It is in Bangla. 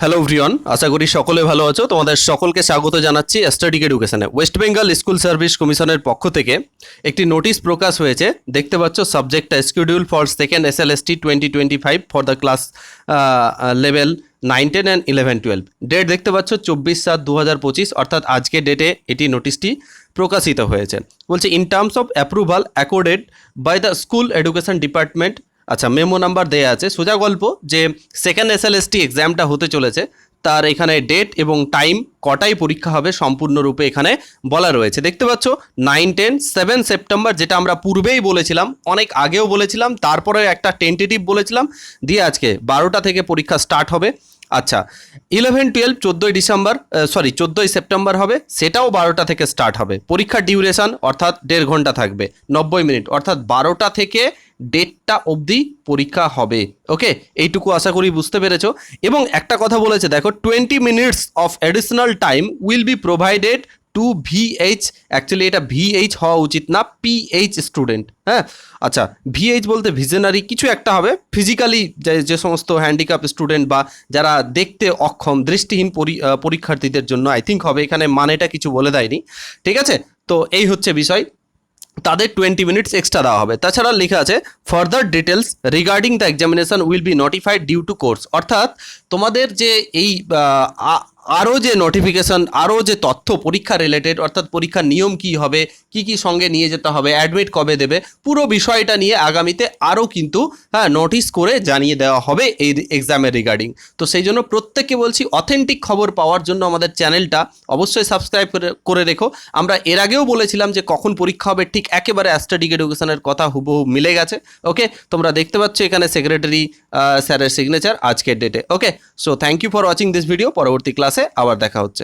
হ্যালো এভরিওয়ান, আশা করি সকলে ভালো আছো। তোমাদের সকলকে স্বাগত জানাচ্ছি স্টাডিক এডুকেশনে। ওয়েস্ট বেঙ্গল স্কুল সার্ভিস কমিশনের পক্ষ থেকে একটি নোটিশ প্রকাশ হয়েছে। দেখতে পাচ্ছ, সাবজেক্টটা schedule for second SLST 2025 for the class level 9, 10 and 11, 12। Date দেখতে পাচ্ছ 24/7/2025, অর্থাৎ আজকে ডেটে এটি নোটিশটি প্রকাশিত হয়েছে। বলছে, in terms of approval accorded by the school education department. আচ্ছা, মেমো নাম্বার দেয়া আছে। সোজা গল্প যে সেকেন্ড SLST এক্সামটা হতে চলেছে, তার এখানে ডেট এবং টাইম, কটায় পরীক্ষা হবে সম্পূর্ণরূপে এখানে বলা রয়েছে। দেখতে পাচ্ছ 9, 10, 7 সেপ্টেম্বর, যেটা আমরা পূর্বেই বলেছিলাম, অনেক আগেও বলেছিলাম, তারপরে একটা টেন্টেটিভ বলেছিলাম, দিয়ে আজকে 12টা থেকে পরীক্ষা স্টার্ট হবে। আচ্ছা, 11, 12 14 সেপ্টেম্বর হবে, সেটাও 12টা থেকে স্টার্ট হবে। পরীক্ষার ডিউরেশন অর্থাৎ 1.5 ঘন্টা থাকবে, 90 মিনিট, অর্থাৎ 12টা থেকে 1:30টা অবধি পরীক্ষা হবে। ওকে, এইটুকু আশা করি বুঝতে পেরেছো। এবং একটা কথা বলেছে, দেখো, 20 minutes of additional time will be provided to VH, actually এটা VH হওয়া উচিত না, PH স্টুডেন্ট। হ্যাঁ, আচ্ছা, VH বলতে ভিশনারি কিছু একটা হবে। ফিজিক্যালি যে সমস্ত হ্যান্ডিক্যাপ স্টুডেন্ট বা যারা দেখতে অক্ষম, দৃষ্টিহীন পরীক্ষার্থীদের জন্য আই থিঙ্ক হবে, এখানে মানেটা কিছু বলে দেয়নি। ঠিক আছে, তো এই হচ্ছে বিষয়, তাদের 20 মিনিটস এক্সট্রা দেওয়া হবে। তাছাড়া লেখা আছে, further details regarding the examination will be notified due to course. অর্থাৎ তোমাদের যে এই আরও যে নোটিফিকেশন, আরও যে তথ্য পরীক্ষা রিলেটেড, অর্থাৎ পরীক্ষার নিয়ম কী হবে, কি কি সঙ্গে নিয়ে যেতে হবে, অ্যাডমিট কবে দেবে, পুরো বিষয়টা নিয়ে আগামীতে আরও কিন্তু নোটিশ করে জানিয়ে দেওয়া হবে এই এক্সামের রিগার্ডিং। তো সেই জন্য প্রত্যেককে বলছি, অথেন্টিক খবর পাওয়ার জন্য আমাদের চ্যানেলটা অবশ্যই সাবস্ক্রাইব করে রেখো। আমরা এর আগেও বলেছিলাম যে কখন পরীক্ষা হবে, ঠিক একেবারে স্টাডিক এডুকেশনের কথা হুবহু মিলে গেছে। ওকে, তোমরা দেখতে পাচ্ছ এখানে সেক্রেটারি স্যারের সিগনেচার আজকের ডেটে। Okay, so thank you for watching this video. পরবর্তী ক্লাসে আবার দেখা হচ্ছে।